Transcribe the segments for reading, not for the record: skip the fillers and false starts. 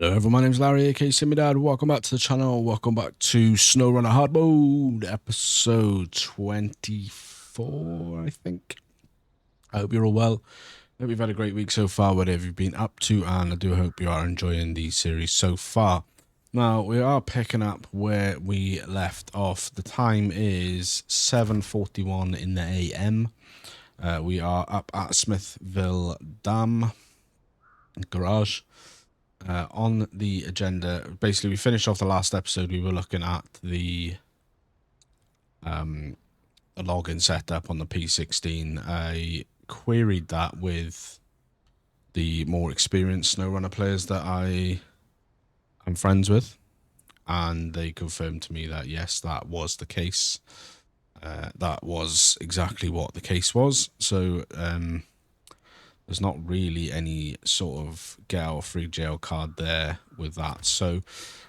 Hello everyone, my name's Larry, aka Simidad. Welcome back to the channel. Welcome back to SnowRunner Hardmode, episode 24, I think. I hope you're all well. I hope you've had a great week so far, whatever you've been up to, and I do hope you are enjoying the series so far. Now, we are picking up where we left off. The time is 7:41 in the AM. We are up at Smithville Dam Garage. On the agenda, basically, we finished off the last episode. We were looking at the login setup on the P16. I queried that with the more experienced SnowRunner players that I am friends with, and they confirmed to me that yes, that was the case. That was exactly what the case was. So there's not really any sort of get out of free jail card there with that. So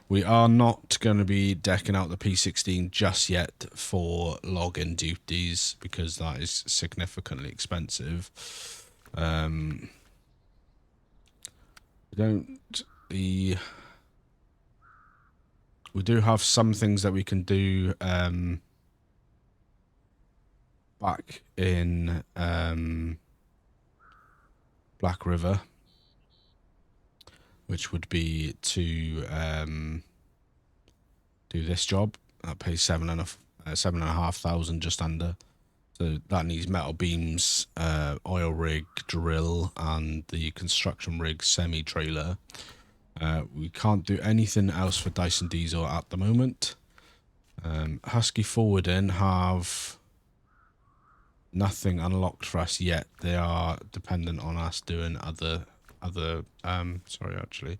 we are not going to be decking out the P16 just yet for login duties because that is significantly expensive. We do have some things that we can do back in Black River, which would be to do this job. That pays 7,500, just under. So that needs metal beams, oil rig, drill, and the construction rig semi-trailer. We can't do anything else for Dyson Diesel at the moment. Husky Forwarding have nothing unlocked for us yet. They are dependent on us doing other sorry, actually.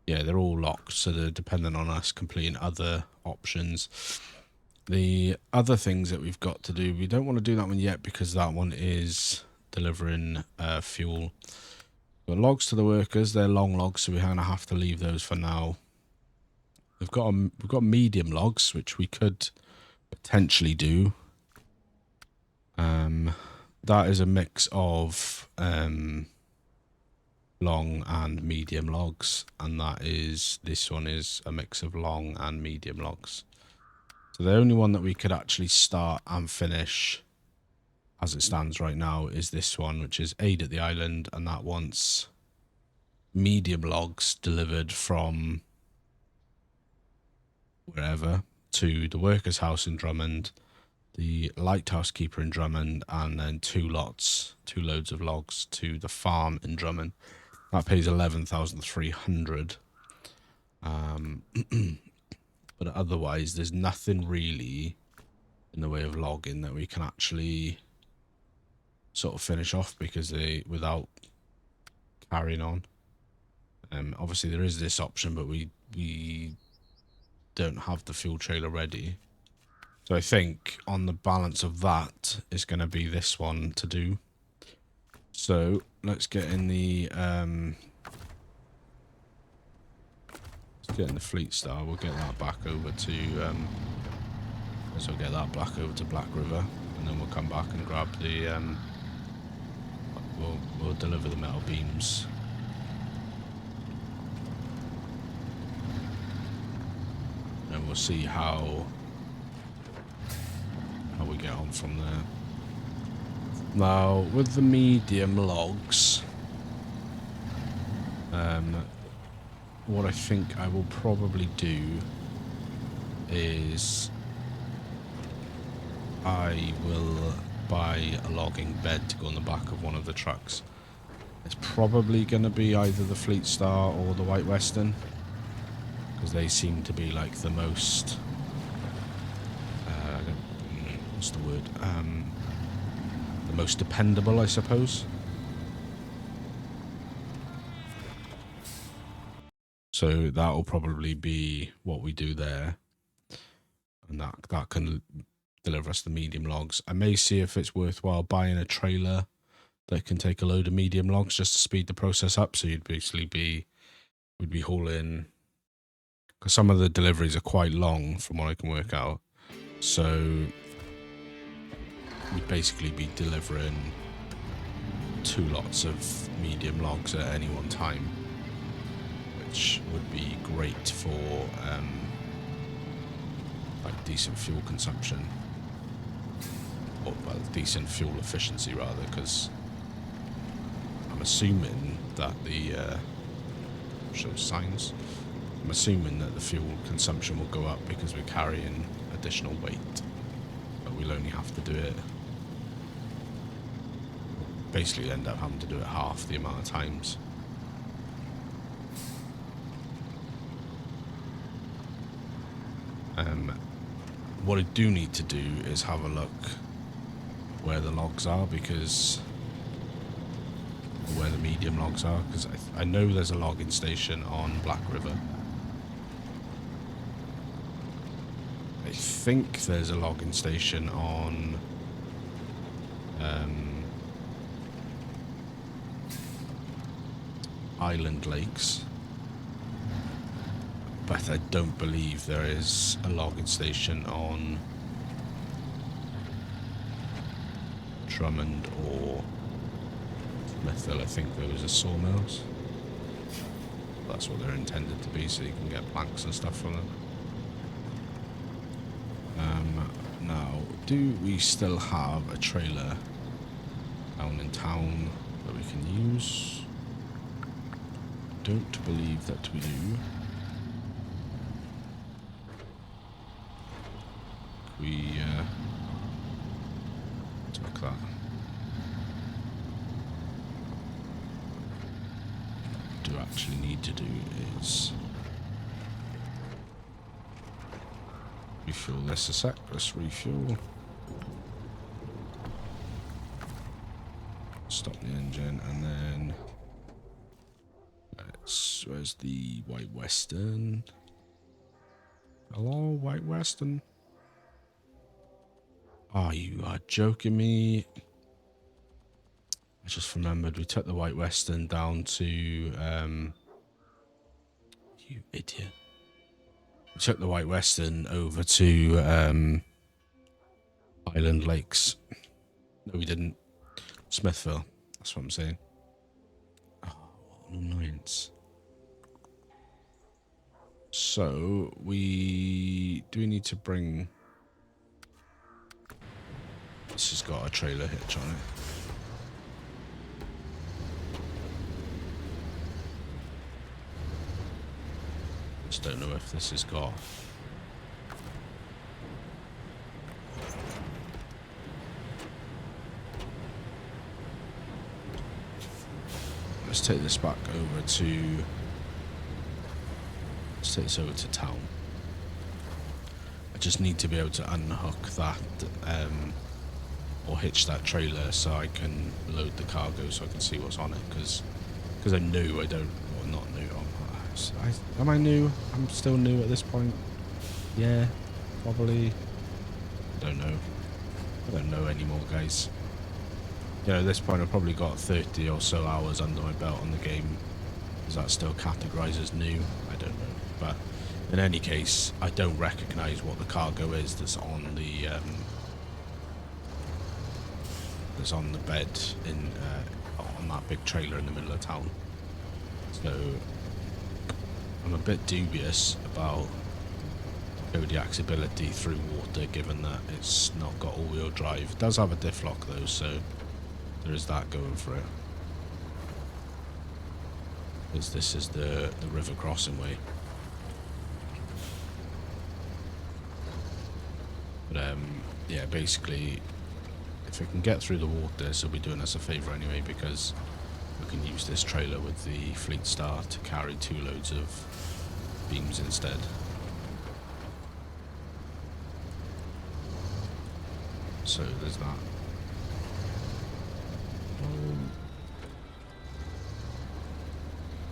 Yeah, they're all locked, so they're dependent on us completing other options. The other things that we've got to do, we don't want to do that one yet because that one is delivering fuel. But logs to the workers, they're long logs, so we're going to have to leave those for now. We've got medium logs, which we could potentially do. That is a mix of long and medium logs, and this one is a mix of long and medium logs. So the only one that we could actually start and finish as it stands right now is this one, which is Aid at the Island, and that wants medium logs delivered from wherever to the workers' house in Drummond, the lighthouse keeper in Drummond, and then two loads of logs to the farm in Drummond. That pays 11,300. But otherwise, there's nothing really in the way of logging that we can actually sort of finish off because without carrying on. Obviously, there is this option, but we don't have the fuel trailer ready. So I think on the balance of that is going to be this one to do. So let's get in the Fleet Star. We'll get that back over to get that back over to Black River, and then we'll come back and grab the we'll deliver the metal beams. And we'll see how we get on from there. Now, with the medium logs, what I think I will probably do is I will buy a logging bed to go on the back of one of the trucks. It's probably going to be either the Fleet Star or the White Western, because they seem to be like the most what's the word, the most dependable, I suppose. So that will probably be what we do there, and that can deliver us the medium logs. I may see if it's worthwhile buying a trailer that can take a load of medium logs just to speed the process up. So you'd basically we'd be hauling, because some of the deliveries are quite long from what I can work out. So we'd basically be delivering 2 lots of medium logs at any one time. which would be great for like decent fuel consumption, or well, decent fuel efficiency rather, because I'm assuming that the shows signs. I'm assuming that the fuel consumption will go up because we're carrying additional weight, but we'll only have to do it. Basically, end up having to do it half the amount of times. What I do need to do is have a look where the logs are, because where the medium logs are, because I know there's a logging station on Black River. I think there's a logging station on Island Lakes, but I don't believe there is a logging station on Drummond or Smithville. I think those are sawmills. That's what they're intended to be, so you can get planks and stuff from them. Now, do we still have a trailer down in town that we can use? Don't believe that we do. We took that. What we do actually need to do is refuel this a sec. Let's refuel. Stop the engine, and then where's the White Western? Hello, White Western. Oh, you are joking me. I just remembered we took the White Western down to you idiot. We took the White Western over to Island Lakes. No, we didn't. Smithville. That's what I'm saying. Oh, what an annoyance. So, do we need to bring... This has got a trailer hitch on it. Just don't know if this has got... Let's take this back over to... Let's take this over to town. I just need to be able to unhook that, or hitch that trailer so I can load the cargo so I can see what's on it, because I'm new, I don't... Well, not new, am I new? I'm still new at this point. Yeah, probably. I don't know. I don't know anymore, guys. You know, at this point I've probably got 30 or so hours under my belt on the game. Is that still categorised as new? I don't know. But in any case, I don't recognise what the cargo is that's on the bed in on that big trailer in the middle of town. So I'm a bit dubious about Kodiak's ability through water, given that it's not got all-wheel drive. It does have a diff lock though, so there is that going for it. Because this is the river crossing way. But yeah, basically, if we can get through the water, this will be doing us a favour anyway, because we can use this trailer with the Fleet Star to carry 2 loads of beams instead. So there's that.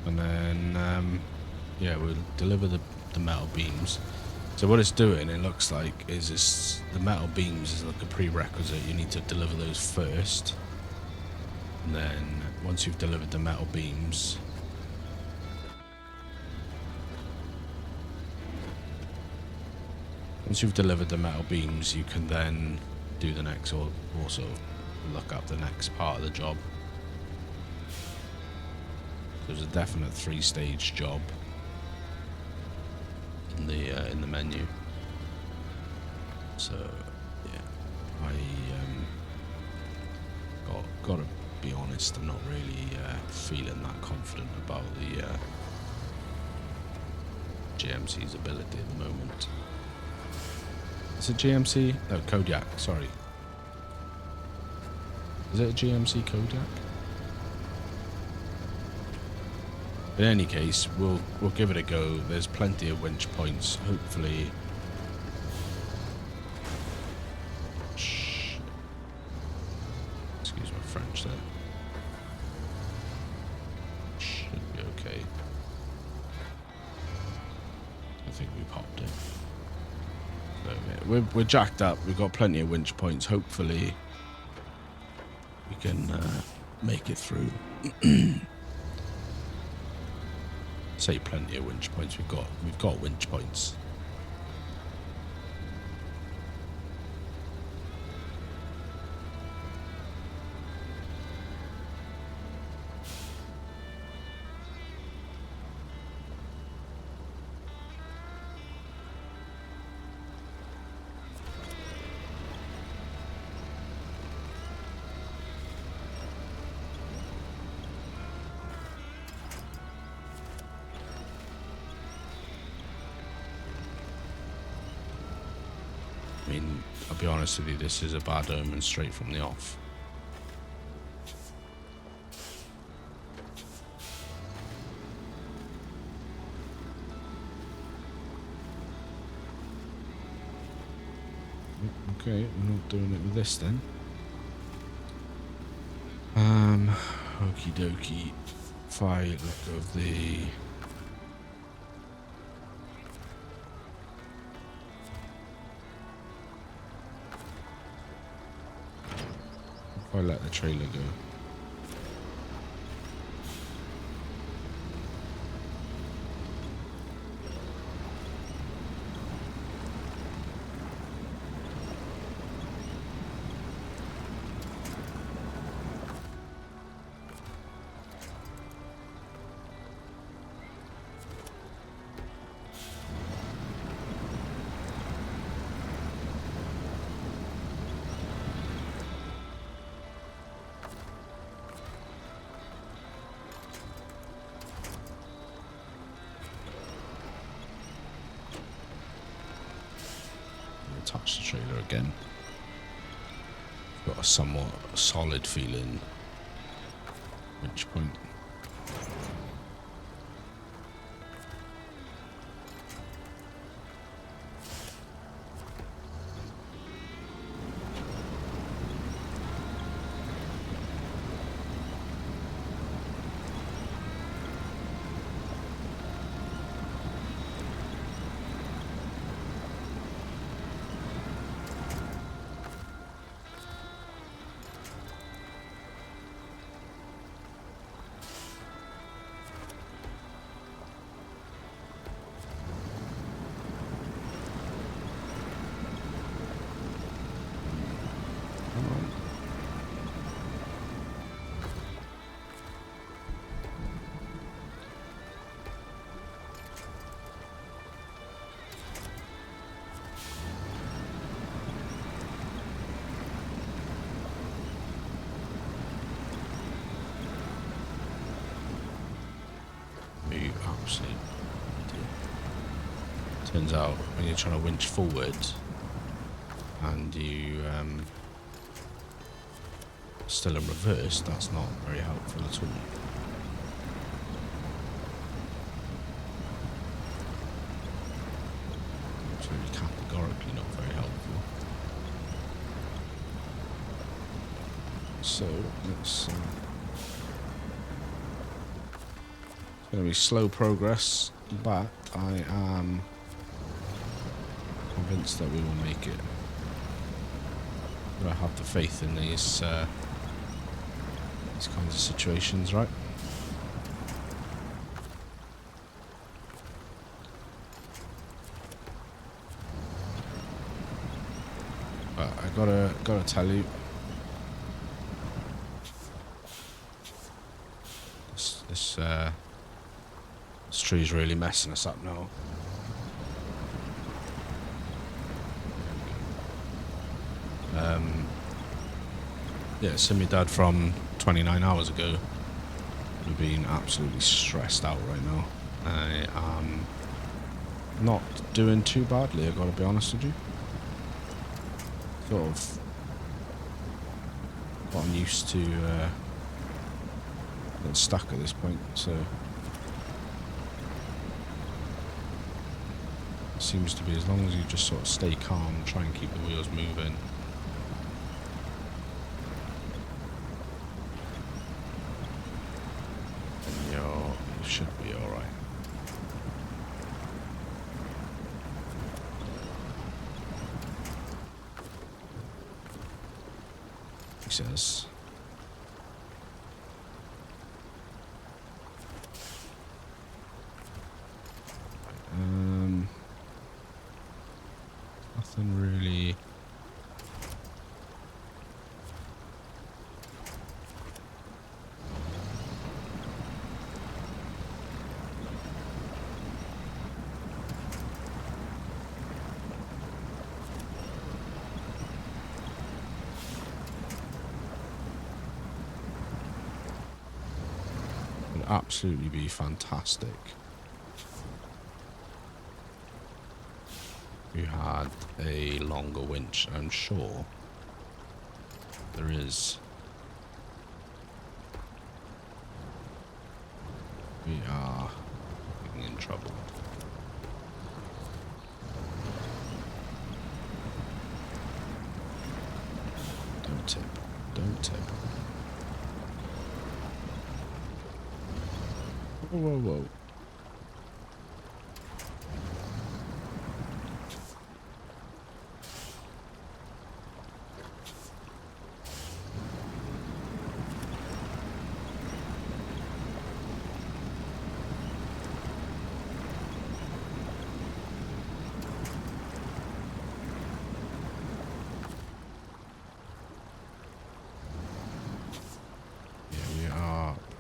And then, yeah, we'll deliver the metal beams. So what it's doing, it looks like, is the metal beams is like a prerequisite. You need to deliver those first. And then, once you've delivered the metal beams... Once you've delivered the metal beams, you can then do the next, or also look up the next part of the job. There's a definite 3-stage job in the menu. So yeah, I gotta be honest, I'm not really feeling that confident about the GMC's ability at the moment. Is it GMC? No, Kodiak, sorry. Is it a GMC Kodiak? In any case, we'll give it a go. There's plenty of winch points. Hopefully. Shh. Excuse my French there. Should be okay. I think we popped it. So, yeah, we're jacked up. We've got plenty of winch points. Hopefully, we can make it through. Say plenty of winch points. We've got winch points. I mean, I'll be honest with you, this is a bad omen straight from the off. Okay, we're not doing it with this then. Okie dokie. If I look of the... If I let the trailer go. Touch the trailer again. Got a somewhat solid feeling. Winch point. Absolutely. Turns out when you're trying to winch forward and you still in reverse, that's not very helpful at all. It's really categorically not very helpful. So let's going to be slow progress, but I am convinced that we will make it. I have the faith in these kinds of situations, right? But I gotta tell you, this tree's really messing us up now. Yeah, so my dad from 29 hours ago would have been absolutely stressed out right now. I am not doing too badly, I gotta be honest with you. Sort of gotten used to getting stuck at this point, so it seems to be as long as you just sort of stay calm, try and keep the wheels moving. And you should be alright. He says. Nothing really. Would absolutely be fantastic. You had a longer winch, I'm sure there is. We are getting in trouble. Don't tip, don't tip. Whoa, whoa, whoa.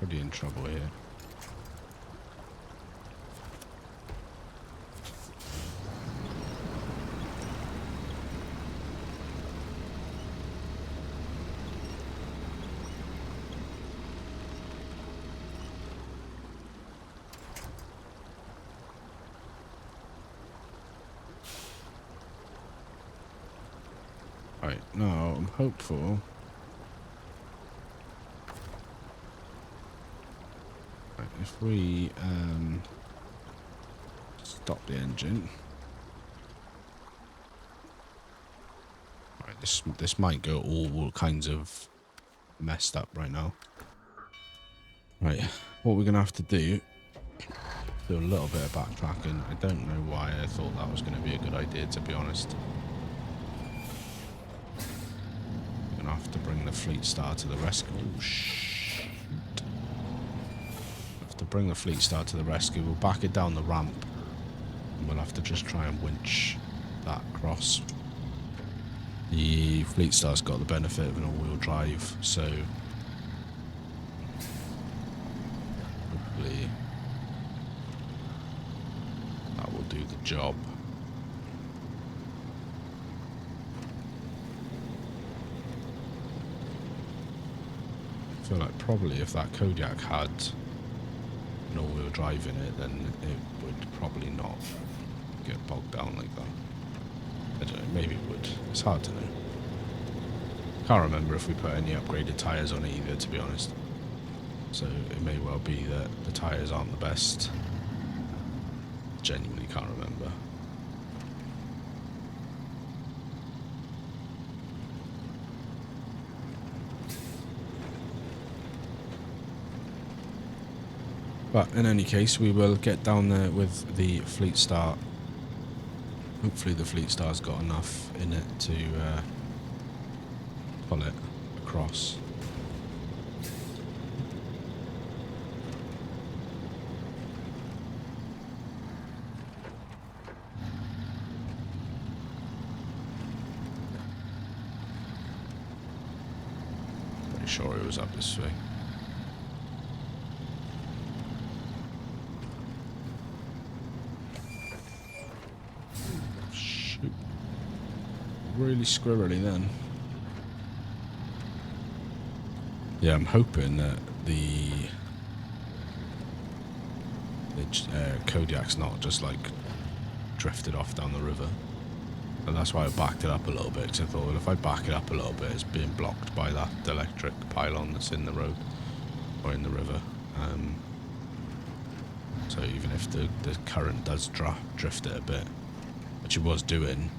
Pretty in trouble here. Right, now I'm hopeful. If we stop the engine, right, this might go all kinds of messed up right now. Right, what we're gonna have to do a little bit of backtracking. I don't know why I thought that was going to be a good idea, to be honest. We're gonna have to bring the fleet star to the rescue. Oh, shit. Have to bring the fleet star to the rescue. We'll back it down the ramp. And we'll have to just try and winch that across. The fleet star's got the benefit of an all-wheel drive, so hopefully that will do the job. I feel like probably if that Kodiak had an all-wheel drive in it, then it would probably not get bogged down like that. I don't know, maybe it would. It's hard to know. Can't remember if we put any upgraded tyres on it either, to be honest. So it may well be that the tyres aren't the best. Genuinely can't remember. But in any case, we will get down there with the Fleet Star. Hopefully the Fleet Star's got enough in it to pull it across. Pretty sure it was up this way. Really squirrely then. Yeah, I'm hoping that the Kodiak's not just like drifted off down the river. And that's why I backed it up a little bit, because I thought, well, if I back it up a little bit, it's being blocked by that electric pylon that's in the road, or in the river. So even if the current does drift it a bit, which it was doing,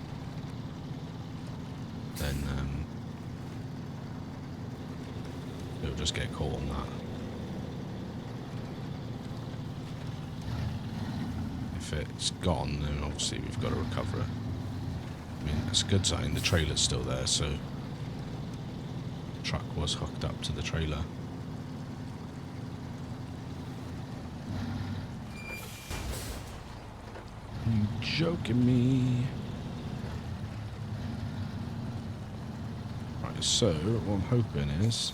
then it'll just get caught on that. If it's gone, then obviously we've got to recover it. I mean, it's a good sign the trailer's still there, so the truck was hooked up to the trailer. You joking me? Right, so what I'm hoping is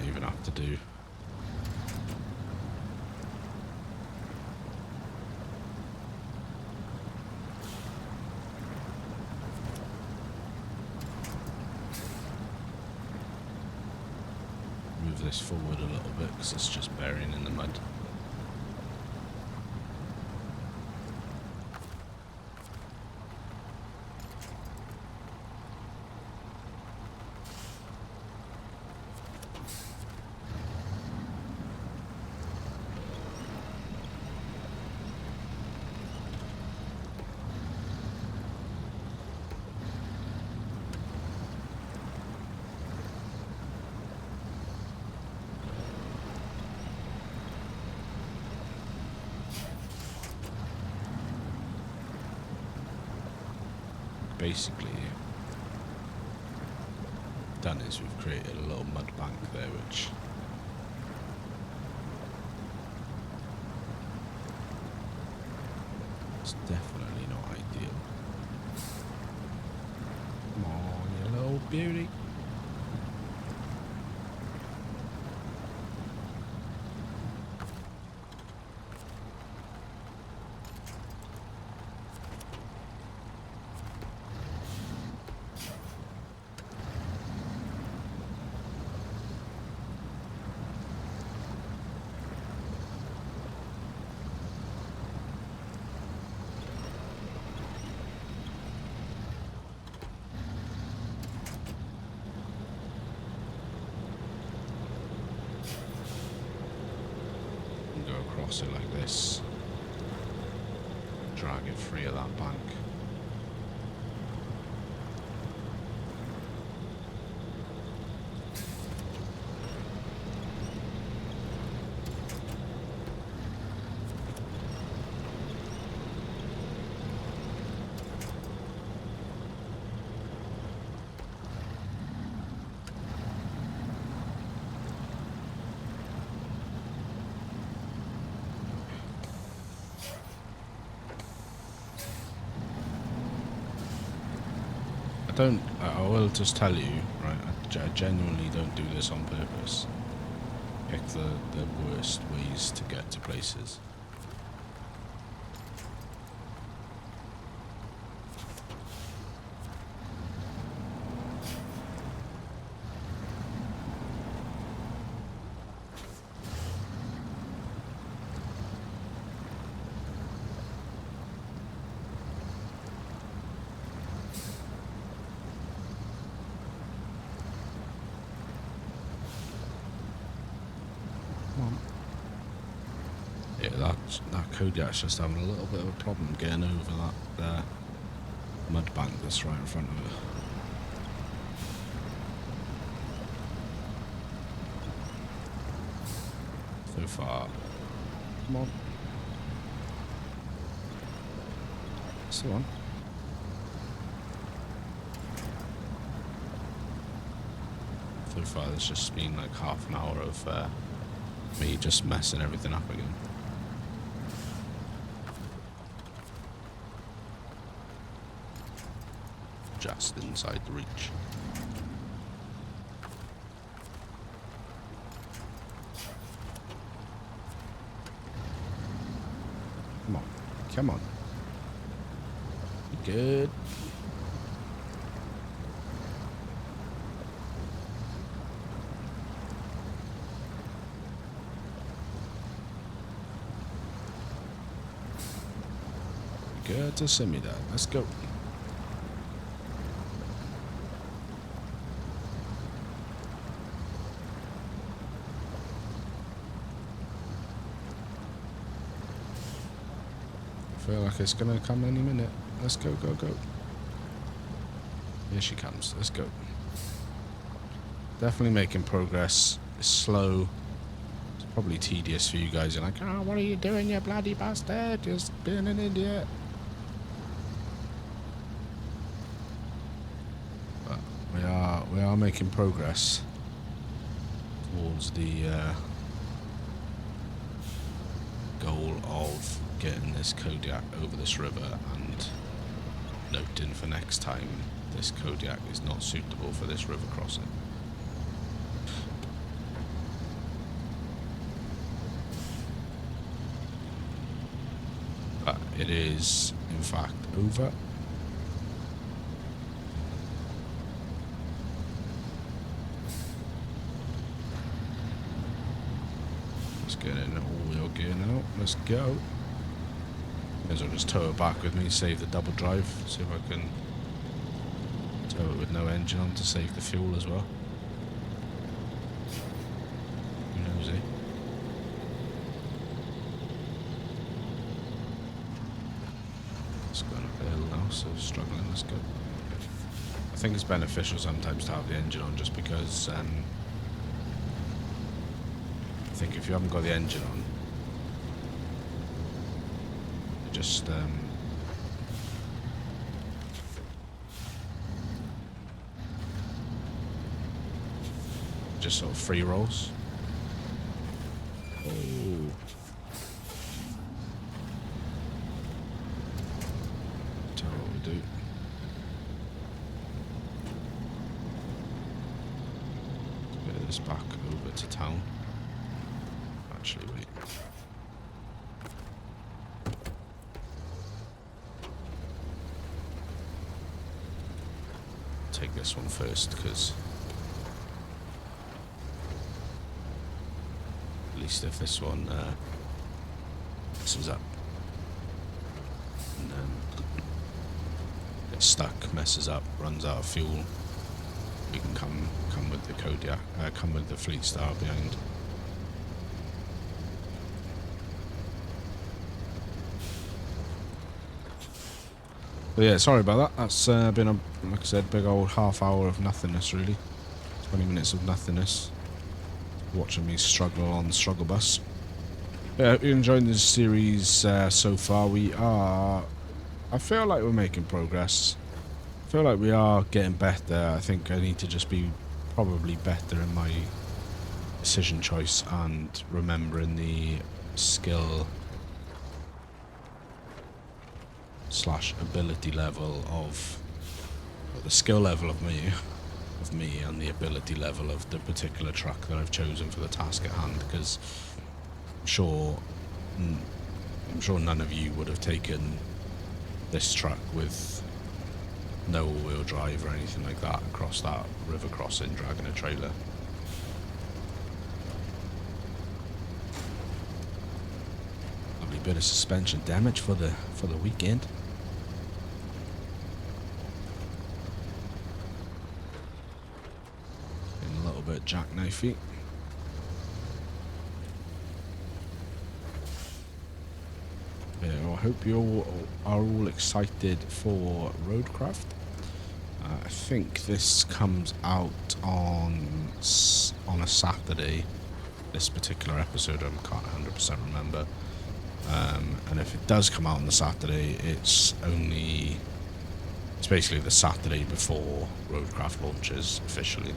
even have to do. Move this forward a little bit because it's just burying in the mud. Basically, done is we've created a little mud bank there, which is definitely not ideal. Come on, you little beauty. Across it like this, drag it free of that bank. don't. I will just tell you, right? I genuinely don't do this on purpose. Pick the worst ways to get to places. Yeah, that Kodiak's just having a little bit of a problem getting over that mud bank that's right in front of it. So far. Come on. Still on. So far there's just been like half an hour of me just messing everything up again. Just inside the reach. Come on. Come on. Good. Good to send me that. Let's go. I feel like it's gonna come any minute. Let's go, go, go. Here she comes. Let's go. Definitely making progress. It's slow. It's probably tedious for you guys. You're like, oh, what are you doing, you bloody bastard? Just being an idiot. But we are making progress towards the goal of getting this Kodiak over this river, and noting for next time this Kodiak is not suitable for this river crossing. But it is in fact over. Let's get in all-wheel gear now. Let's go. May as well just tow it back with me, save the double drive, see if I can tow it with no engine on to save the fuel as well. Who knows, eh? It's going up the hill now, so struggling, let's go. I think it's beneficial sometimes to have the engine on, just because I think if you haven't got the engine on, just sort of free rolls. Oh. Tell what we do. Let's get this back over to town. Actually, wait. Take this one first, because at least if this one messes up and gets stuck, messes up, runs out of fuel, we can come with the Kodiak, come with the Fleet Star behind. But yeah, sorry about that. That's been a, like I said, big old half hour of nothingness, really. 20 minutes of nothingness. Watching me struggle on the struggle bus. Yeah, I hope you're enjoying this series so far. I feel like we're making progress. I feel like we are getting better. I think I need to just be probably better in my decision choice and remembering the skill / ability level of But the skill level of me and the ability level of the particular truck that I've chosen for the task at hand, because I'm sure none of you would have taken this truck with no all-wheel drive or anything like that across that river crossing dragging a trailer. Lovely bit of suspension damage for the weekend. And a little bit jackknifey. Yeah, well, I hope you all are all excited for Roadcraft. I think this comes out on a Saturday. This particular episode, I can't 100% remember. And if it does come out on the Saturday, it's basically the Saturday before Roadcraft launches officially.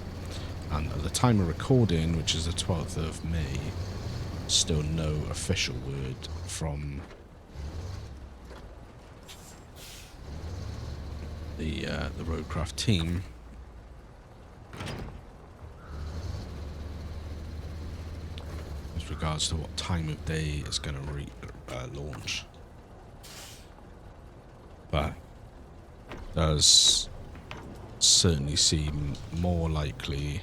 And at the time of recording, which is the 12th of May, still no official word from the Roadcraft team with regards to what time of day it's going to launch. But does certainly seem more likely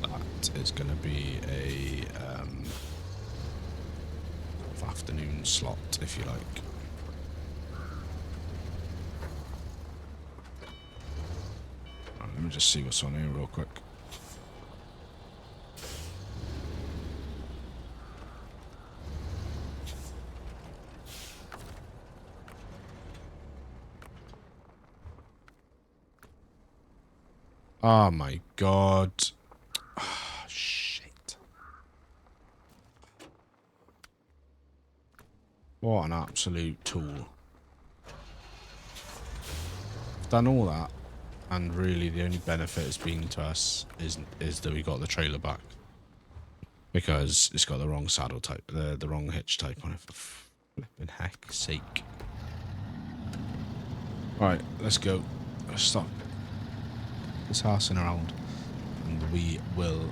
that it's going to be a afternoon slot, if you like. Right, let me just see what's on here real quick. Oh my god. Oh, shit. What an absolute tool. I've done all that, and really the only benefit it's been to us is that we got the trailer back. Because it's got the wrong saddle type, the wrong hitch type on it, for flipping heck's sake. Right, let's go. Let's stop this horsing around, and we will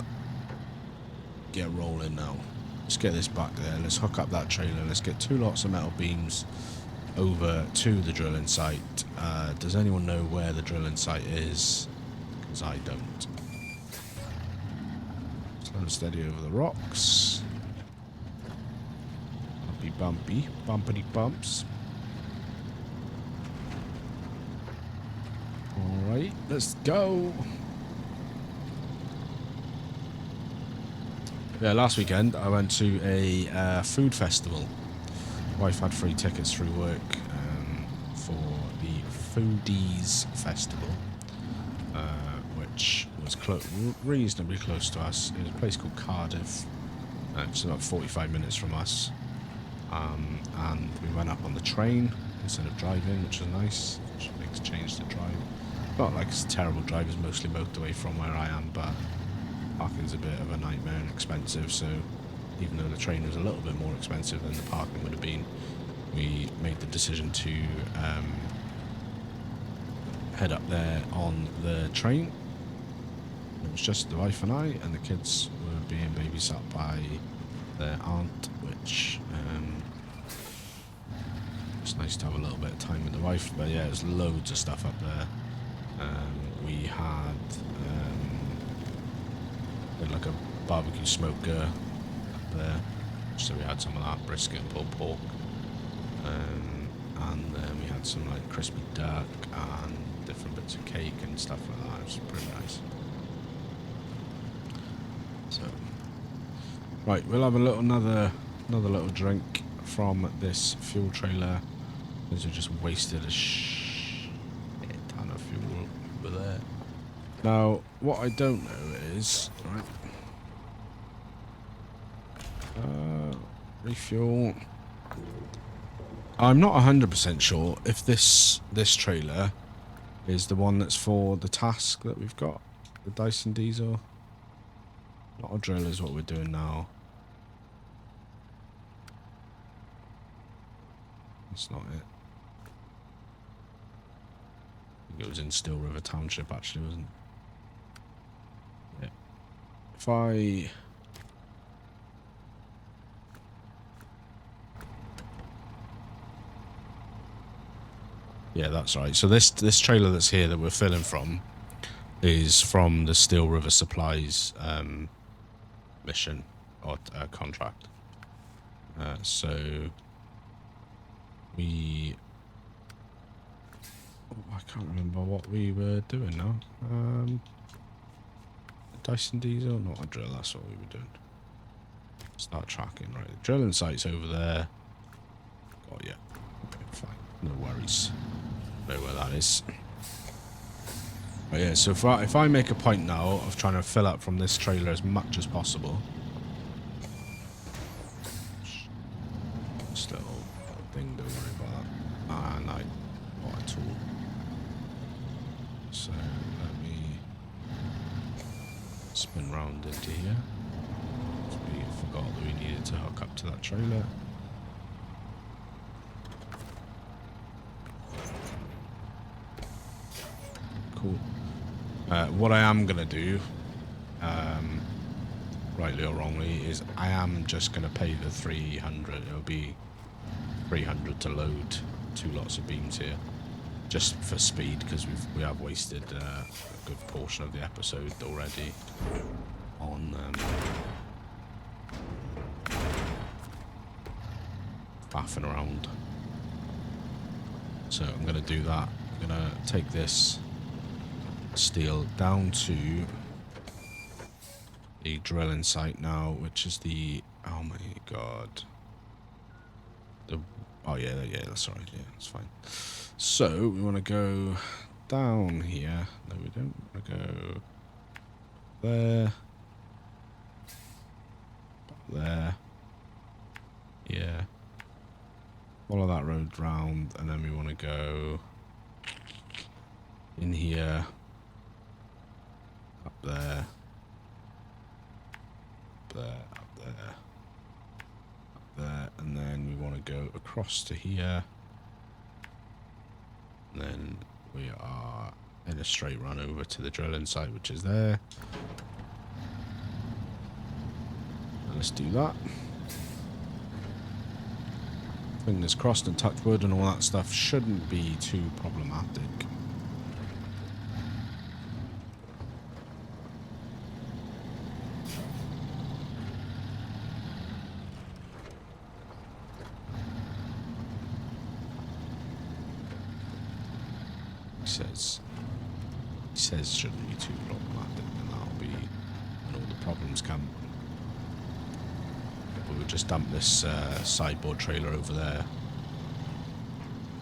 get rolling now. Let's get this back there. Let's hook up that trailer. Let's get 2 lots of metal beams over to the drilling site. Does anyone know where the drilling site is? Because I don't. Slow and steady over the rocks. Bumpy, bumpity bumps. Alright, let's go. Yeah, last weekend I went to a food festival. My wife had free tickets through work for the Foodies Festival, which was reasonably close to us. It was a place called Cardiff. It's about 45 minutes from us. And we went up on the train instead of driving, which was nice. Which makes a change to drive. Not like it's a terrible drive, it's mostly motorway from where I am, but parking's a bit of a nightmare and expensive, so even though the train was a little bit more expensive than the parking would have been, we made the decision to head up there on the train. It was just the wife and I, and the kids were being babysat by their aunt, which it's nice to have a little bit of time with the wife. But yeah, there's loads of stuff up there. We had like a barbecue smoker up there, so we had some of that brisket and pulled pork, and then we had some like crispy duck and different bits of cake and stuff like that. It was pretty nice. So right, we'll have another little drink from this fuel trailer, because we just wasted a ton of fuel over there. Now, what I don't know is, right, refuel. I'm not 100% sure if this trailer is the one that's for the task that we've got, the Dyson diesel. Not a drill is what we're doing now. That's not it. It was in Still River Township, actually, wasn't it? Yeah. If I... Yeah, that's right. So this trailer that's here that we're filling from is from the Still River Supplies mission or contract. So we... Oh, I can't remember what we were doing now. Dyson diesel, not a drill, that's what we were doing. Start tracking, right. The drilling site's over there. Oh yeah. Okay, fine. No worries. Know where that is. But yeah, so if I make a point now of trying to fill up from this trailer as much as possible. Just a little thing, don't worry about that. And I bought a tool. So let me spin round into here. We forgot that we needed to hook up to that trailer. Cool. What I am going to do, rightly or wrongly, is I am just going to pay the 300. It'll be 300 to load 2 lots of beams here, just for speed, because we have wasted a good portion of the episode already on faffing around. So I'm going to do that. I'm going to take this steel down to the drilling site now, which is the... Oh my god. Oh yeah, that's alright, yeah, that's fine. So, we want to go down here. No, we don't. We want to go there. There. Yeah. Follow that road round, and then we want to go in here. Up there. Up there, up there. Up there, and then we want to go across to here. And then we are in a straight run over to the drilling site, which is there. And let's do that. Fingers crossed and touch wood and all that stuff shouldn't be too problematic. He says shouldn't be too problematic, and that'll be when all the problems come. But we'll just dump this sideboard trailer over there.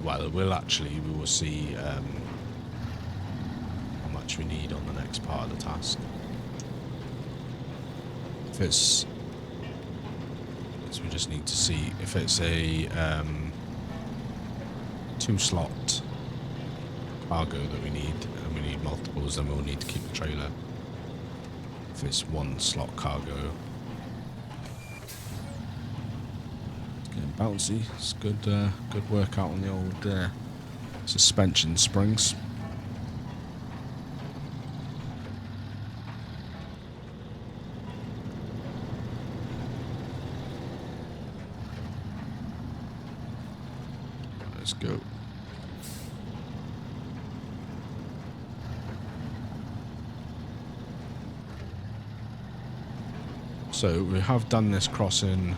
Well, we will see how much we need on the next part of the task. If it's... So we just need to see if it's a 2-slot cargo that we need, and we need multiples, then we'll need to keep the trailer. If it's 1-slot cargo, it's getting bouncy. It's good, good workout on the old suspension springs. Let's go. So we have done this crossing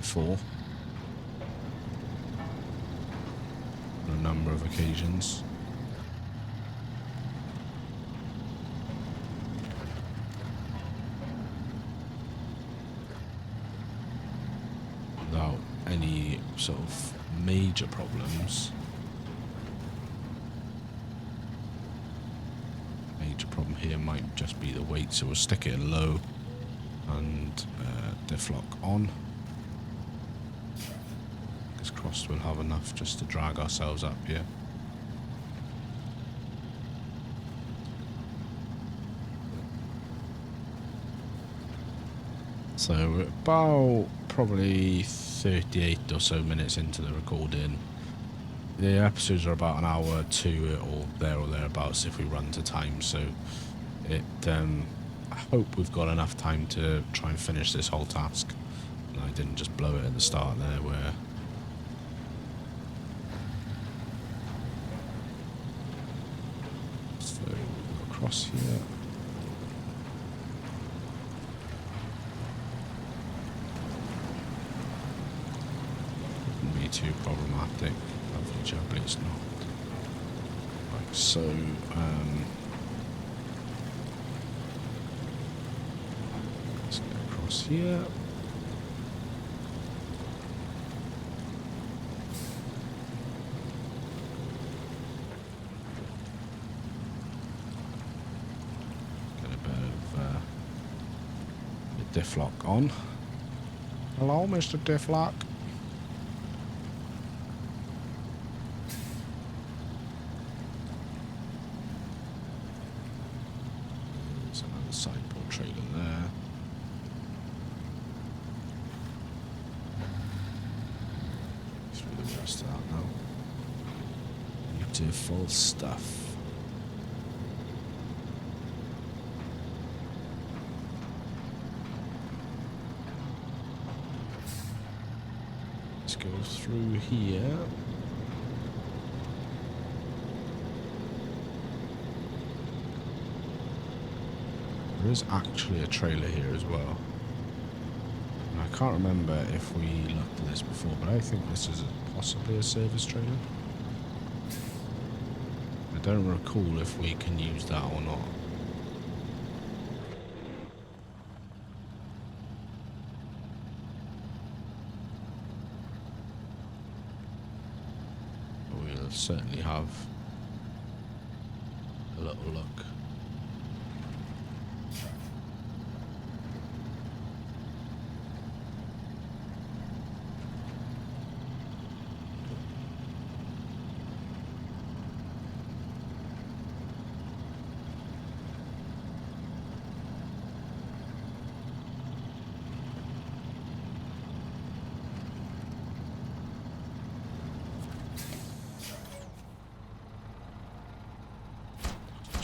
before on a number of occasions. Without any sort of major problems. Major problem here might just be the weight, so we'll stick it in low and diff lock on. Fingers crossed we'll have enough just to drag ourselves up here. So we're about probably 38 or so minutes into the recording. the episodes are about an hour to or thereabouts if we run to time. So it, I hope we've got enough time to try and finish this whole task. And I didn't just blow it at the start there, where. So we'll go across here. Too problematic. Lovely jubbly, it's not. Right, so let's get across here. Get a bit of the diff lock on. Hello, Mr. Diff Lock. Sideboard trailer there. Through the rest of that now. Beautiful stuff. Let's go through here. There is actually a trailer here as well. And I can't remember if we looked at this before, but I think this is possibly a service trailer. I don't recall if we can use that or not. But we'll certainly have a little look.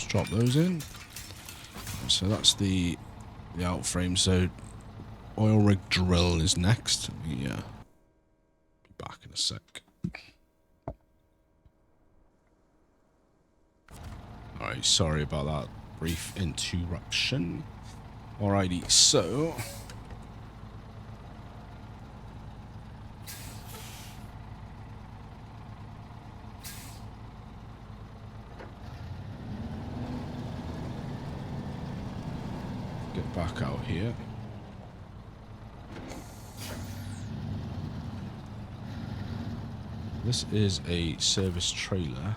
Drop those in. So that's the out frame. So oil rig drill is next. Yeah, be back in a sec. Alright, sorry about that brief interruption. Alrighty, so get back out here. This is a service trailer.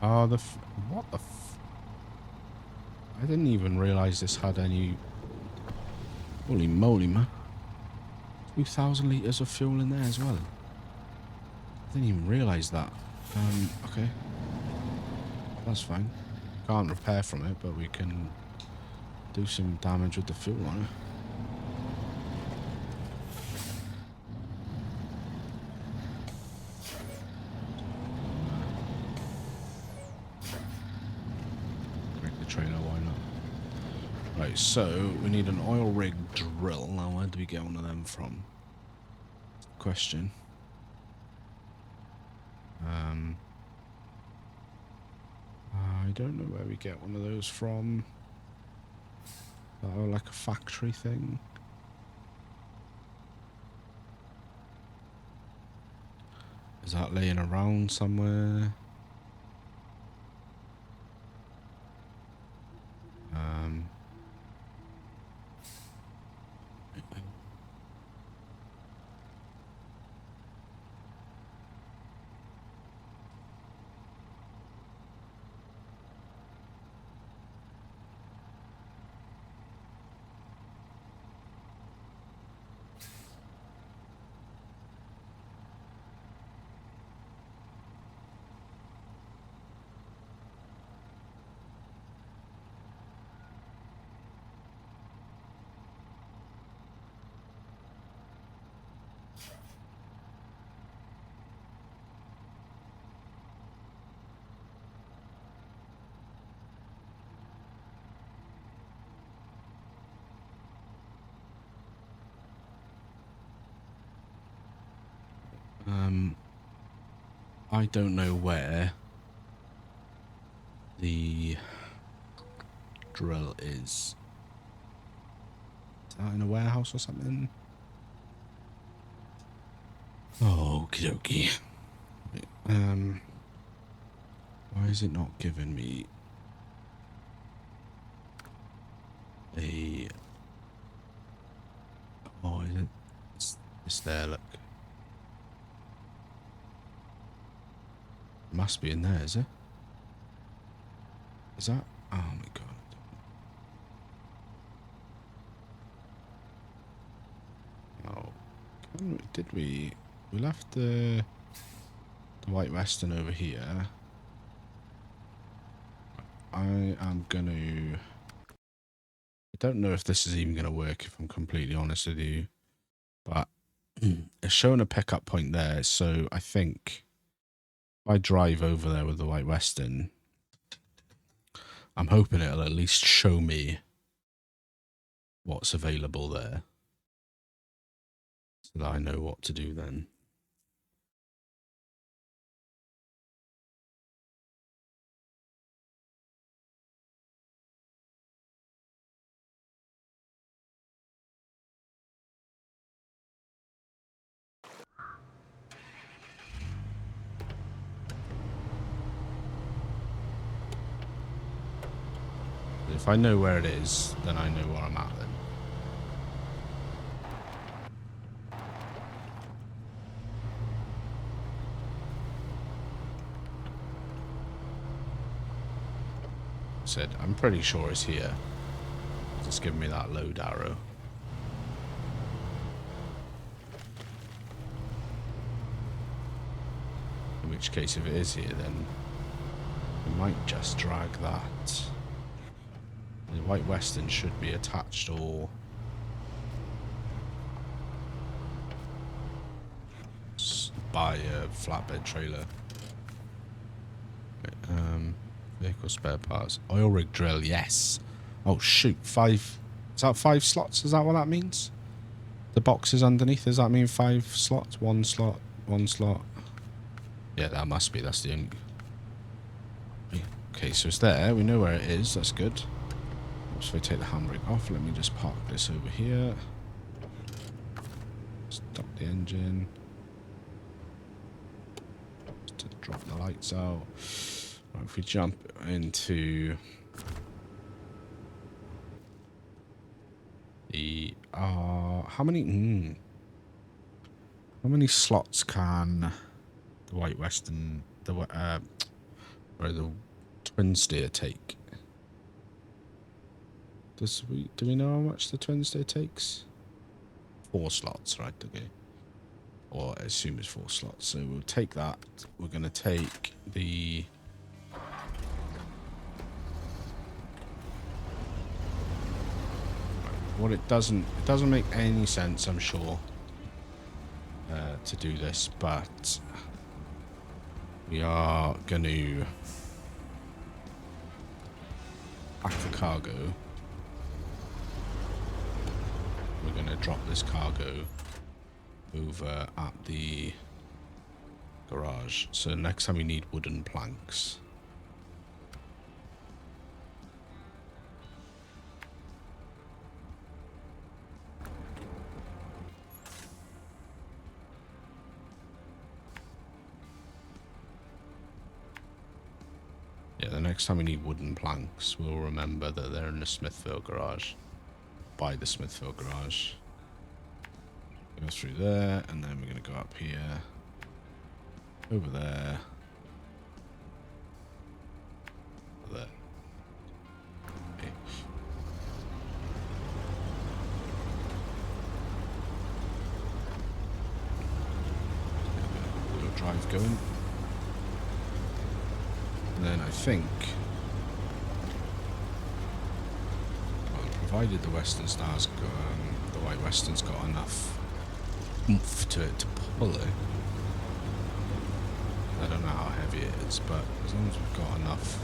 Oh, what the I didn't even realize this had any. Holy moly, man. 2,000 litres of fuel in there as well. I didn't even realise that. Okay. That's fine. Can't repair from it, but we can do some damage with the fuel on it. Break the trailer, why not? Right, so we need an oil rig drill. Now, where do we get one of them from? Question. I don't know where we get one of those from. Oh, like a factory thing. Is that laying around somewhere? I don't know where the drill is. Is that in a warehouse or something? Oh, okie dokie. Why is it not giving me a... Oh, is it? It's there, look. It must be in there, is it? Is that? Oh my god. Oh, did we? We left the White Western over here. I am gonna... I don't know if this is even gonna work, if I'm completely honest with you. But it's showing a pickup point there, so I think if I drive over there with the White Western, I'm hoping it'll at least show me what's available there, so that I know what to do then. If I know where it is, then I know where I'm at then. Said, I'm pretty sure it's here. Just give me that load arrow. In which case, if it is here, then we might just drag that. The White Western should be attached or by a flatbed trailer. Okay, vehicle spare parts. Oil rig drill, yes. Oh shoot, 5. Is that 5 slots? Is that what that means? The boxes underneath, does that mean 5 slots? 1 slot, 1 slot. Yeah, that must be, that's the only... Okay, so it's there, we know where it is, that's good. So if I take the handbrake off, let me just park this over here. Stop the engine. Just to drop the lights out. Right, if we jump into the how many slots can the White Western the twin steer take? Do we know how much the twin steer takes? 4 slots, right? Okay. Or I assume it's 4 slots. So we'll take that. We're gonna take the what it doesn't make any sense, I'm sure, to do this, but we are gonna pack the cargo. We're going to drop this cargo over at the garage. So next time we need wooden planks. Yeah, the next time we need wooden planks, we'll remember that they're in the Smithville garage. By the Smithville garage. Go through there, and then we're going to go up here. Over there. Over there. Okay. Little drive going. And then I think, provided the Western Star's got, the White Western's got enough oomph to it to pull it. I don't know how heavy it is, but as long as we've got enough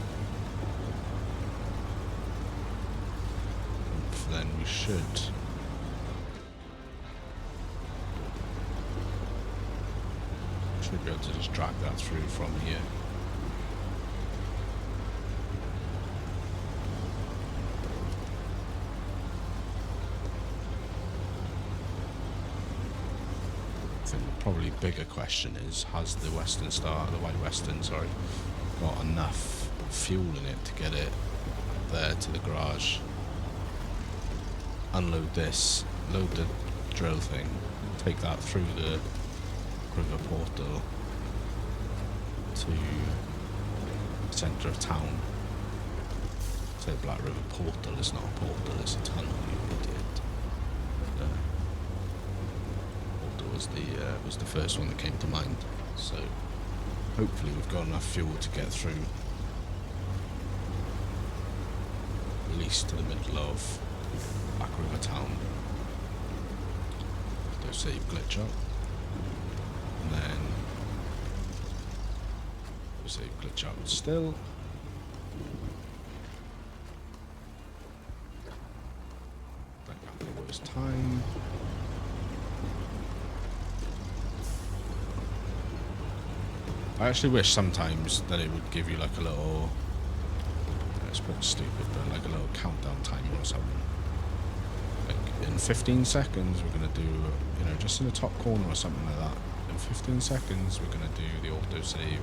oomph, then we should be able to just drag that through from here. I think the probably bigger question is, has the Western Star, the White Western, sorry, got enough fuel in it to get it there to the garage? Unload this, load the drill thing, take that through the river portal to the centre of town. Say Black River Portal, it's not a portal, it's a tunnel, you idiot. Portal was the first one that came to mind. So hopefully we've got enough fuel to get through, at least to the middle of Black River Town. So save glitch up, and then save glitch out still. That can't be the worst time. I actually wish sometimes that it would give you like a little, it's pretty stupid, but like a little countdown timer or something. Like in 15 seconds we're going to do, you know, just in the top corner or something like that. In 15 seconds we're going to do the autosave.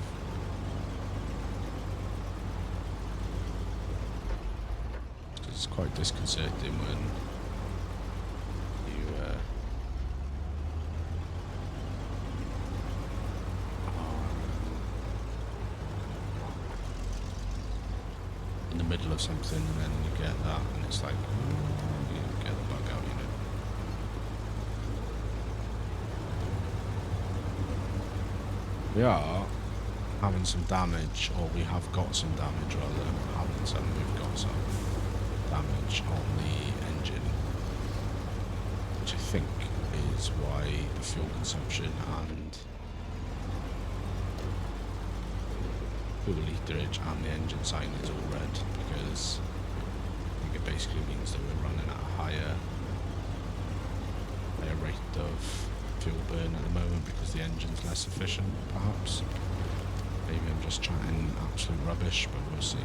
It's quite disconcerting when you in the middle of something and then you get that and it's like, you get the bug out, you know. We are having some damage, or we have got some damage rather than having some, we've got some damage on the engine, which I think is why the fuel consumption and fuel literage and the engine sign is all red, because I think it basically means that we're running at a higher rate of fuel burn at the moment because the engine's less efficient, perhaps. Maybe I'm just chatting absolute rubbish, but we'll see.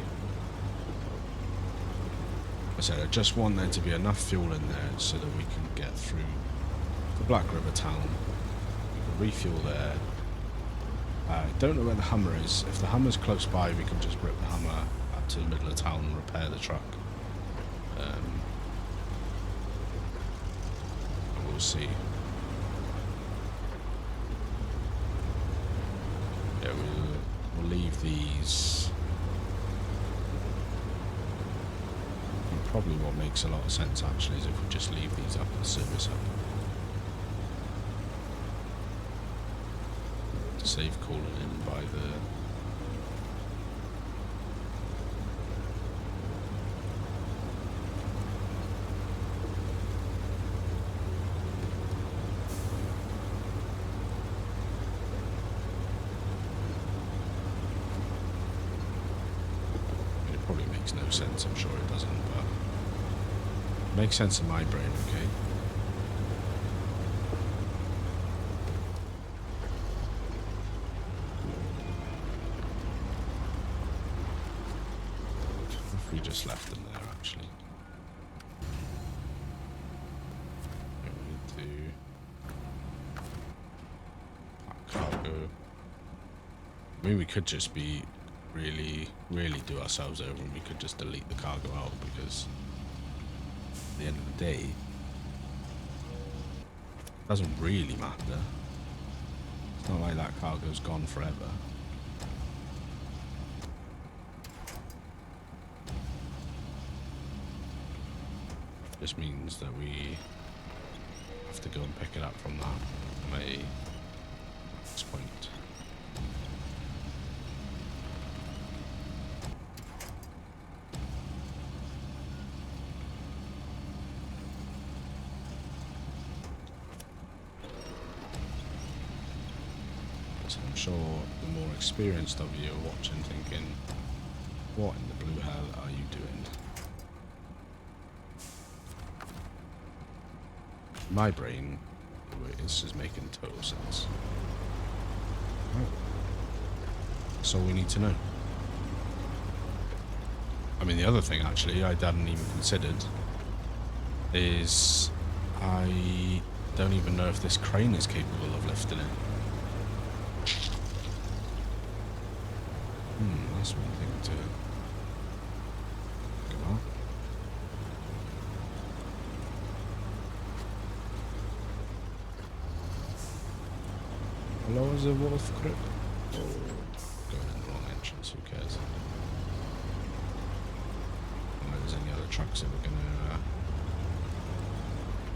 I said I just want there to be enough fuel in there so that we can get through the Black River Town. We can refuel there. I don't know where the Hummer is. If the Hummer's close by, we can just rip the Hummer up to the middle of town and repair the truck. We'll see. Yeah, we'll leave these. And probably what makes a lot of sense actually is if we just leave these up and service up. To save calling in by the no sense, I'm sure it doesn't, but it makes sense in my brain, okay? If we just left them there, actually. We need to cargo. I mean, we could just be really do ourselves over and we could just delete the cargo out, because at the end of the day it doesn't really matter. It's not like that cargo's gone forever. It just means that we have to go and pick it up from that next point. I'm sure the more experienced of you are watching thinking, what in the blue hell are you doing? My brain, this is making total sense. Oh. That's all we need to know. I mean, the other thing, actually, I hadn't even considered is I don't even know if this crane is capable of lifting it. That's one thing to think about. Hello, is a wolf crypt? Oh, going in the wrong entrance, who cares? If there's any other trucks that we're gonna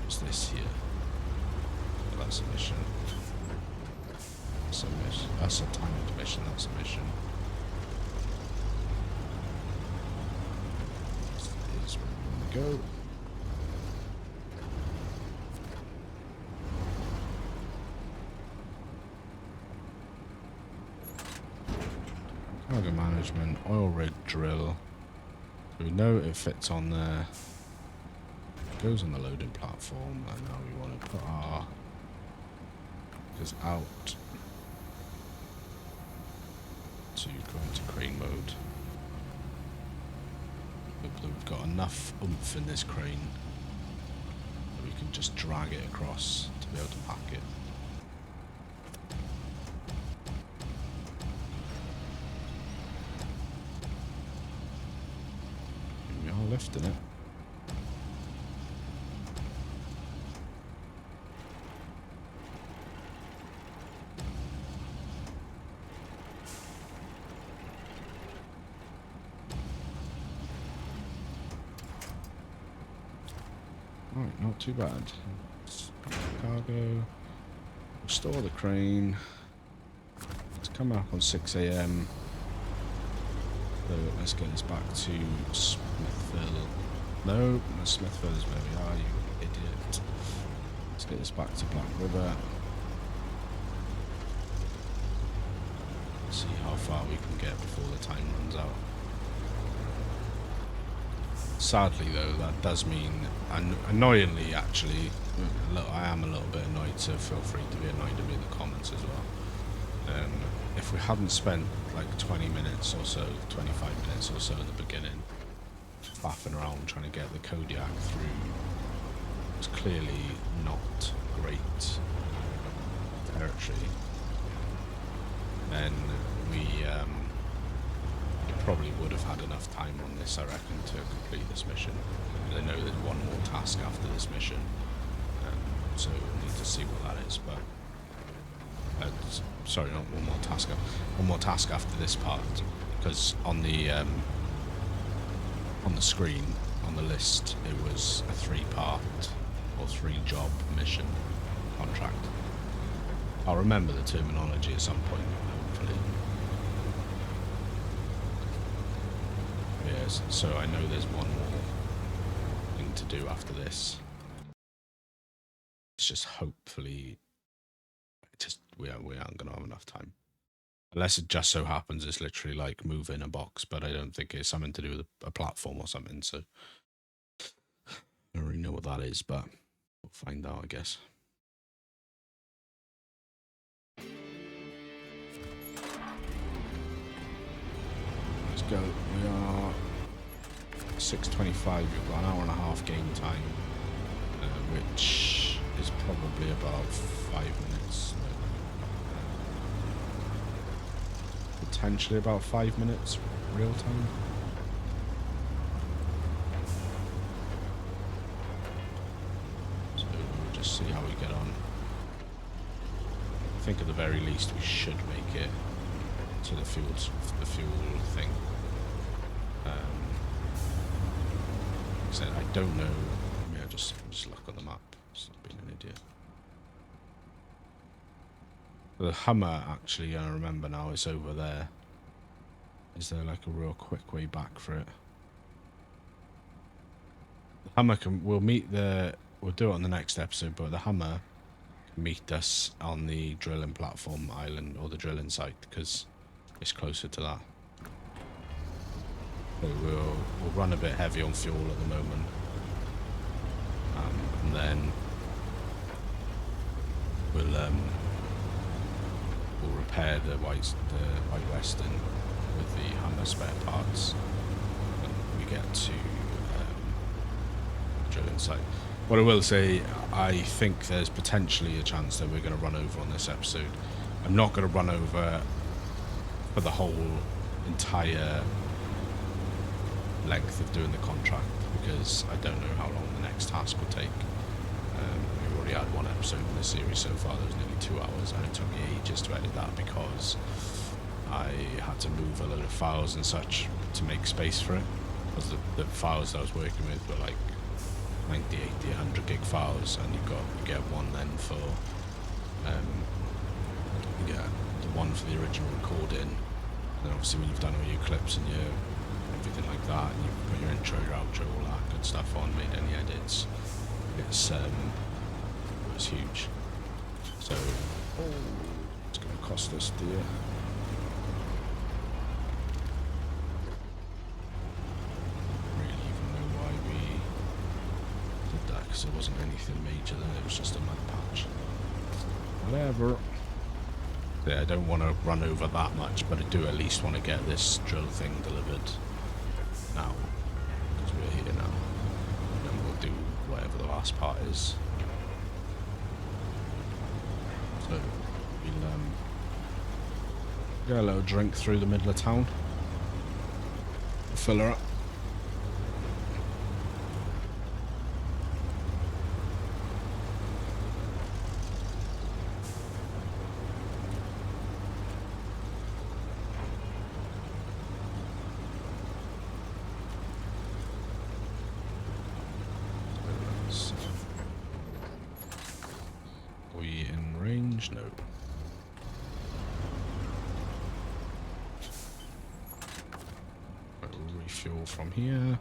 what's this here? Oh, that's a mission. That's a mission. That's a timed mission, that's a mission. This is where we want to go. Cargo management, oil rig drill. So we know it fits on there. It goes on the loading platform, and now we want to put our goes out to go into crane mode. Hopefully we've got enough oomph in this crane that we can just drag it across to be able to pack it. Lifting it. Alright, not too bad. Cargo. Restore the crane. It's coming up on 6 AM. So let's get this back to Smithville. No, Smithville is where we are, you idiot. Let's get this back to Black River. See how far we can get before the time runs out. Sadly though, that does mean, annoyingly actually, I am a little bit annoyed, so feel free to be annoyed at me in the comments as well. If we hadn't spent like 20 minutes or so, 25 minutes or so at the beginning, faffing around trying to get the Kodiak through, it's clearly not great territory, then we probably would have had enough time on this, I reckon, to complete this mission. I know there's one more task after this mission, so we'll need to see what that is, but sorry, not one more task. One more task after this part, because on the screen, on the list, it was a 3-part or 3-job mission contract. I'll remember the terminology at some point, hopefully. Yes, so I know there's one more thing to do after this. It's just hopefully. We aren't going to have enough time. Unless it just so happens it's literally like move in a box, but I don't think it's something to do with a platform or something, so I don't really know what that is, but we'll find out, I guess. Let's go. We are 6:25, we've got an hour and a half game time, which is probably about 5 minutes. Potentially about 5 minutes real time. So we'll just see how we get on. I think at the very least we should make it to the fuel thing. Like I said, I don't know. I mean, I just look on the map. Stop being an idiot. The Hummer, actually, I remember now, it's over there. Is there like a real quick way back for it? The Hummer we'll do it on the next episode, but the Hummer can meet us on the drilling platform island, or the drilling site, because it's closer to that. So we'll run a bit heavy on fuel at the moment. And then we'll we'll repair the White Western with the hammer spare parts. And we get to drilling site. What I will say, I think there's potentially a chance that we're going to run over on this episode. I'm not going to run over for the whole entire length of doing the contract, because I don't know how long the next task will take. We've already had one episode in this series so far that was nearly 2 hours, and it took me ages to edit that because I had to move a load of files and such to make space for it, because the files that I was working with were like 90, 80, 100 gig files, and you get one then for you get the one for the original recording, and then obviously when you've done all your clips and your everything like that, and you put your intro, your outro, all that good stuff on, made any edits, it was huge. So it's going to cost us dear. Really even know why we did that, because it wasn't anything major then, it was just a mud patch. Whatever. Yeah, I don't want to run over that much, but I do at least want to get this drill thing delivered now, because we're here now, and then we'll do whatever the last part is. So we'll get a little drink through the middle of town, fill her up. No. We'll refuel from here.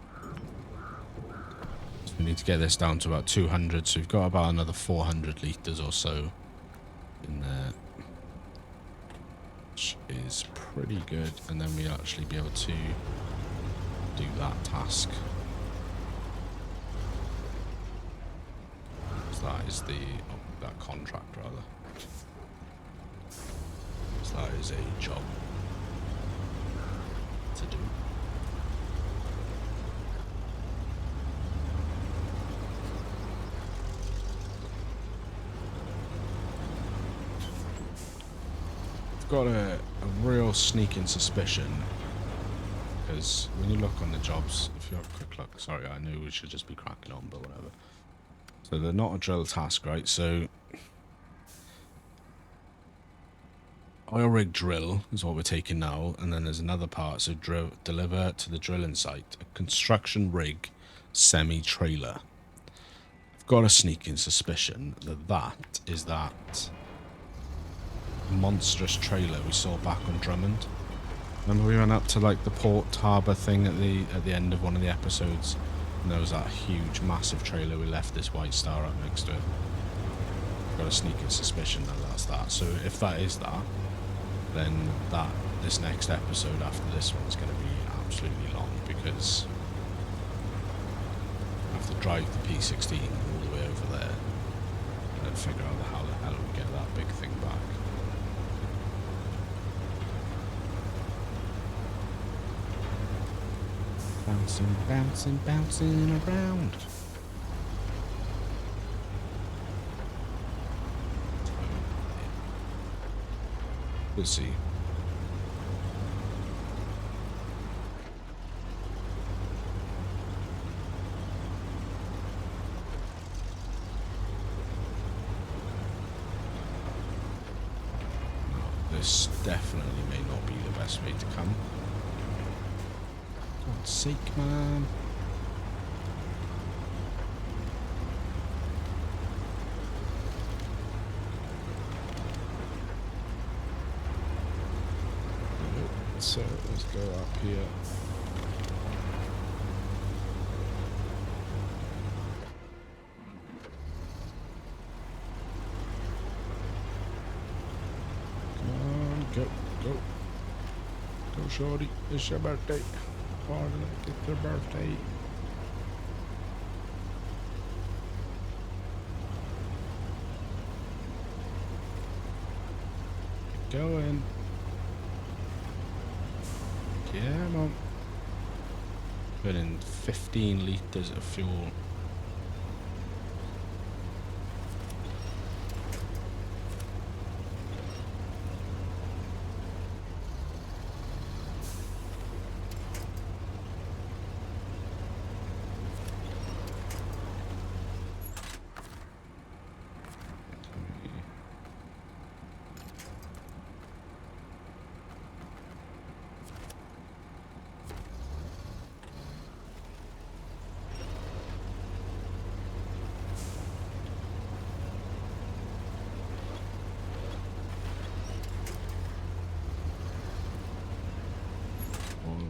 So we need to get this down to about 200, so we've got about another 400 litres or so in there, which is pretty good, and then we'll actually be able to do that task. So that is that contract rather. That is a job to do. I've got a real sneaking suspicion, because when you look on the jobs, if you have a quick look, sorry, I knew we should just be cracking on, but whatever. So they're not a drill task, right? So oil rig drill is what we're taking now, and then there's another part, so deliver to the drilling site, a construction rig semi-trailer. I've got a sneaking suspicion that that is that monstrous trailer we saw back on Drummond. Remember we went up to like the port harbour thing at the end of one of the episodes, and there was that huge massive trailer we left this white star up next to it. I've got a sneaking suspicion that that's that. So if that is that, then this next episode after this one is going to be absolutely long, because I have to drive the P16 all the way over there and then figure out how the hell we get that big thing back. Bouncing, bouncing, bouncing around. We'll see. This definitely may not be the best way to come. God's sake, man. So let's go up here. Come on, go, go. Go, shorty. It's your birthday. Party like it's your birthday. going. Come on. Burning 15 litres of fuel.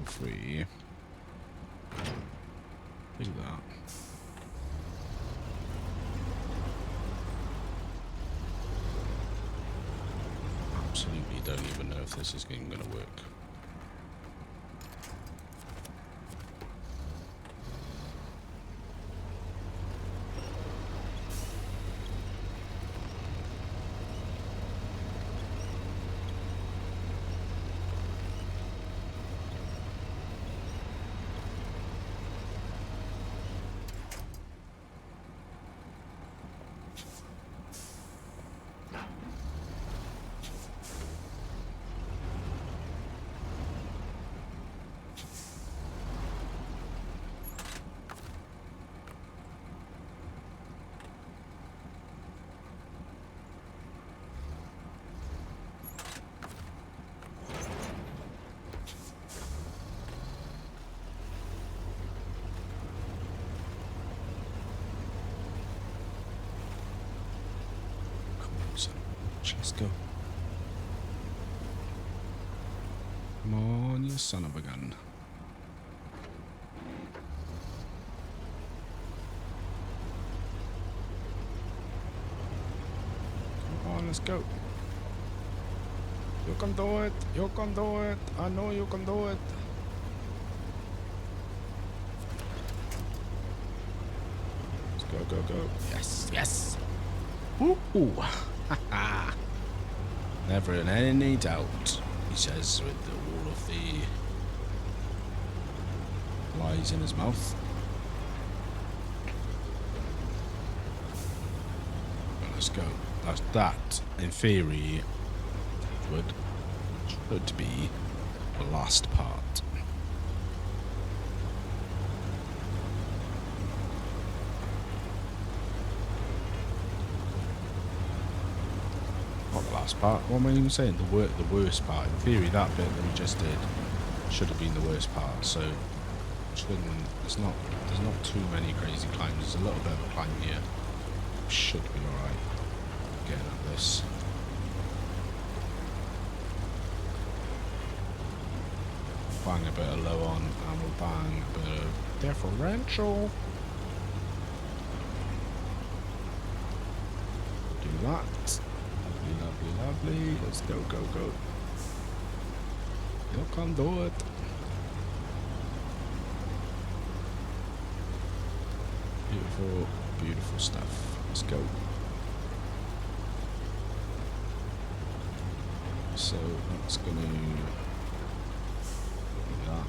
Free. Look at that. Absolutely don't even know if this is going to work. Let's go. Come on, you son of a gun. Come on, let's go. You can do it. You can do it. I know you can do it. Let's go, go, go. Yes, yes. Ooh. Ha Never in any doubt, he says, with all of the lies in his mouth. Well, let's go. That, in theory, should be the last part. Part. What am I even saying? The worst part. In theory, that bit that we just did should have been the worst part. So, there's not too many crazy climbs. There's a little bit of a climb here. Should be all right. Getting at this. Bang a bit of low on, and we'll bang a bit of differential. Do that. Lovely, lovely. Let's go, go, go. You can do it. Beautiful, beautiful stuff. Let's go. So that's going to do that.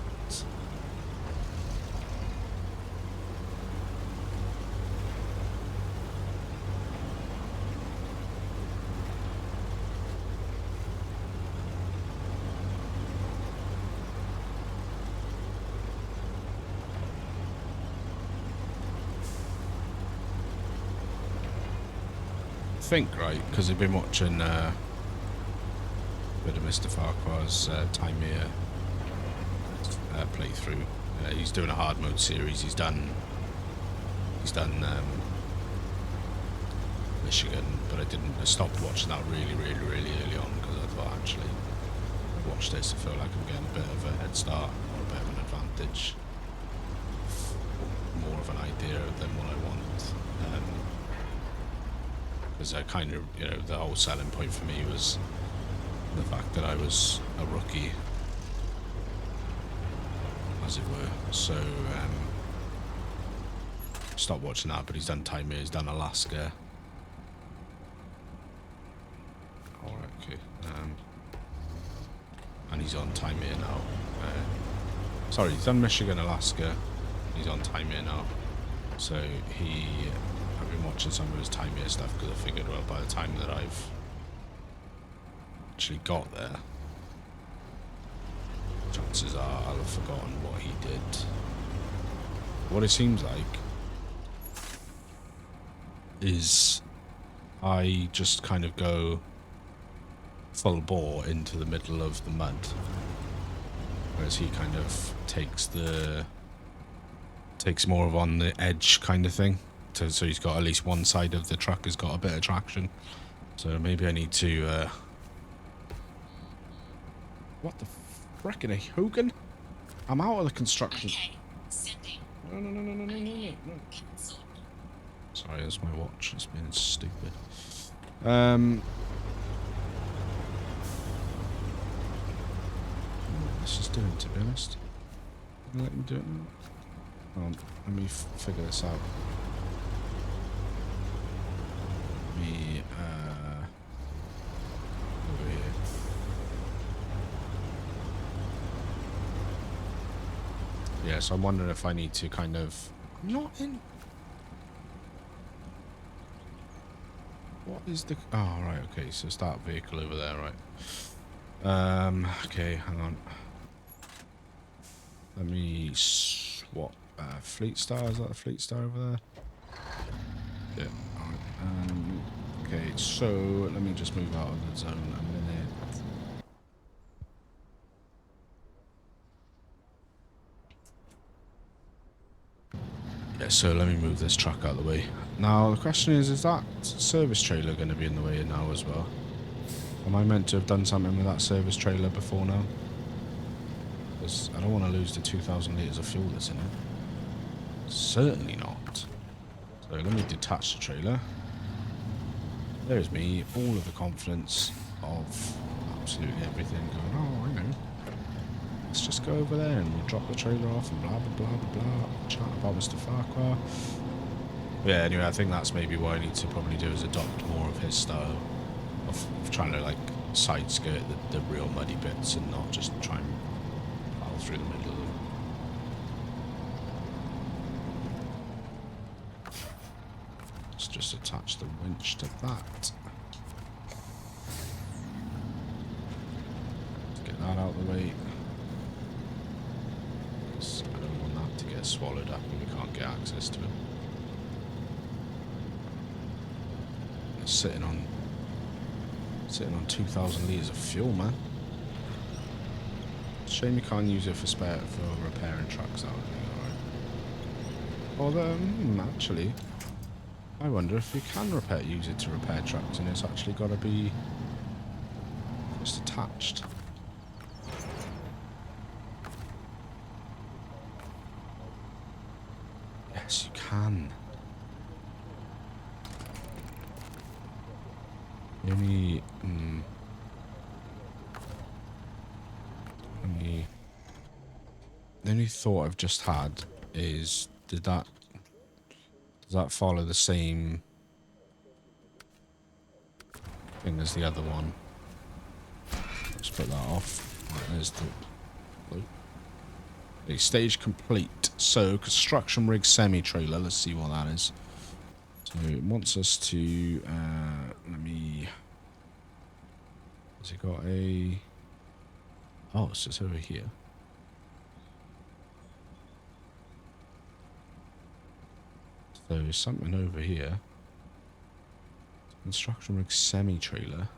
Think right because I've been watching a bit of Mr. Farquhar's time here playthrough. He's doing a hard mode series. He's done Michigan, but I stopped watching that really early on because I thought actually I watched this, I feel like I'm getting a bit of a head start or a bit of an advantage, more of an idea than what I want. Because I kind of, the whole selling point for me was the fact that I was a rookie, as it were. So, stopped watching that, but he's done Time here, he's done Alaska. Alright, okay. he's on time here now. Sorry, he's done Michigan, Alaska. He's on time here now. So I've been watching some of his time here stuff because I figured, well, by the time that I've actually got there, chances are I'll have forgotten what he did. What it seems like is I just kind of go full bore into the middle of the mud, whereas he kind of takes more of on the edge kind of thing. So he's got at least one side of the truck has got a bit of traction. So maybe I need to what the frickin' Hogan? I'm out of the construction. No. Sorry, that's my watch. It's being stupid. This is doing, to be honest. Let me do it now. Hold on, let me figure this out. Let me over here. Yeah, so I'm wondering if I need to kind of... I'm not in... What is the... Oh, right, okay, so start vehicle over there, right. Okay, hang on. Let me swap. Fleet Star, is that a Fleet Star over there? Yeah, alright. Okay, so let me just move out of the zone a minute. Yeah, so let me move this truck out of the way. Now, the question is that service trailer going to be in the way now as well? Am I meant to have done something with that service trailer before now? Because I don't want to lose the 2,000 litres of fuel that's in it. Certainly not. So let me detach the trailer. There's me, all of the confidence of absolutely everything going, oh, I know. Let's just go over there and we'll drop the trailer off and blah, blah, blah, blah, blah. Chat about Mr. Farquhar. Yeah, anyway, I think that's maybe what I need to probably do is adopt more of his style of trying to, like, side skirt the real muddy bits and not just try and plow through the middle of them. Let's just attach the winch to that. Let's get that out of the way. I don't want that to get swallowed up and we can't get access to it. It's sitting on 2,000 litres of fuel, man. Shame you can't use it for repairing trucks. That would be alright. Although, actually, I wonder if you can use it to repair trucks, and it's actually got to be just attached. Yes, you can. The only thought I've just had is, does that follow the same thing as the other one? Let's put that off. Right, there's the stage complete. So construction rig semi-trailer. Let's see what that is. So it wants us to has it got a... Oh, it's just over here. So there's something over here. Construction rig semi-trailer.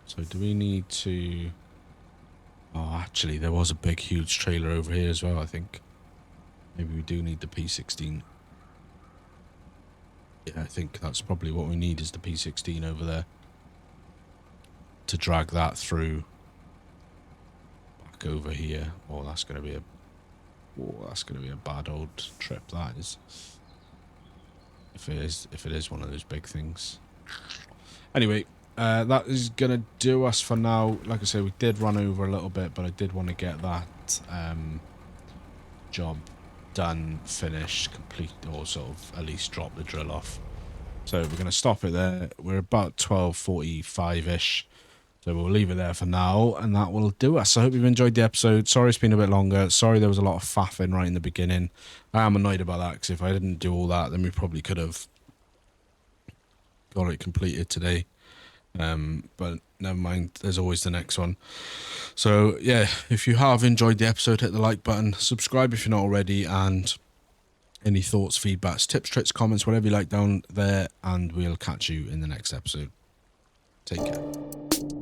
So do we need to... Oh, actually, there was a big, huge trailer over here as well, I think. Maybe we do need the P16. Yeah, I think that's probably what we need is the P16 over there. To drag that through back over here. Oh, that's going to be a bad old trip, that is. If it is one of those big things. Anyway, that is going to do us for now. Like I say, we did run over a little bit, but I did want to get that job done, finished, complete, or sort of at least drop the drill off. So we're going to stop it there. We're about 12:45-ish. So we'll leave it there for now, and that will do us. I hope you've enjoyed the episode. Sorry it's been a bit longer. Sorry there was a lot of faffing right in the beginning. I am annoyed about that, because if I didn't do all that, then we probably could have got it completed today. But never mind, there's always the next one. So yeah, if you have enjoyed the episode, hit the like button, subscribe if you're not already, and any thoughts, feedbacks, tips, tricks, comments, whatever you like down there, and we'll catch you in the next episode. Take care.